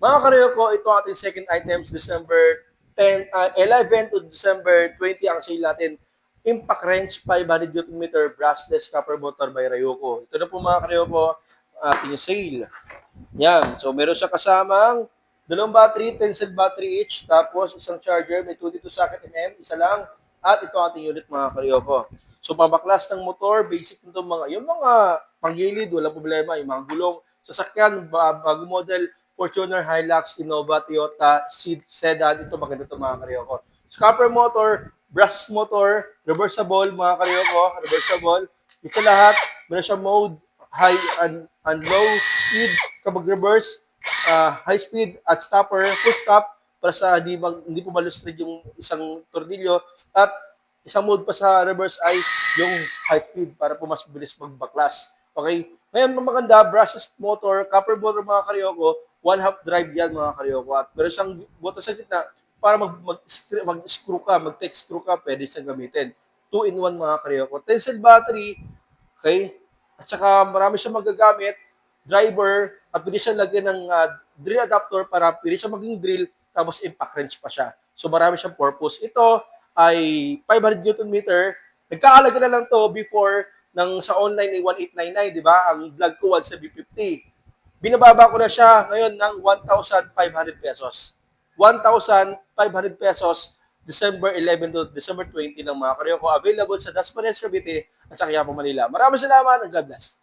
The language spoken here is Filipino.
Mga kareyo ko, ito ang ating second items, December 11 to December 20 ang sale natin. Impact Wrench 500 Newton meter brushless copper motor by Rayoko. Ito na po mga kareyo ko, ating sale. Yan. So, meron siya kasamang dalawang battery, 10 cell battery each, tapos isang charger, may 22 socket MM, isa lang, at ito ang ating unit mga karyoko. So, pambaklas ng motor, basic nito yung mga panggilid, walang problema, yung mga gulong, sasakyan, bago model, Fortuner, Hilux, Innova, Toyota, Sedan, ito maganda ito mga karyoko. So, copper motor, brushless motor, reversible mga karyoko, reversible. Ito lahat, meron siya mode, high and low speed kapag reverse, high speed at stopper, full stop para sa hindi po malustrid yung isang tornilyo at isang mode pa sa reverse ay yung high speed para po mas bilis magbaklas. Okay? Ngayon, maganda, brushless motor, copper motor mga karyoko, one-half drive yan mga karyoko at meron siyang butas sa gitna para mag-screw ka, mag-tech screw ka, pwede siyang gamitin. 2-in-1 mga karyoko. 10 cell battery, okay? At saka marami siyang magagamit, driver, at pwede siya lagyan ng drill adapter para pwede siya maging drill, tapos impact wrench pa siya. So marami siyang purpose. Ito ay 500 Newton meter. Nagkakalaga na lang to before ng sa online ay 1899, di ba? Ang vlog ko 1750. Binababa ko na siya ngayon ng 1,500 pesos. 1,500 pesos December 11 to December 20 ng mga karyo ko available sa Dasmariñas, Cavite at sa Quiapo, Manila. Maraming salamat and God bless.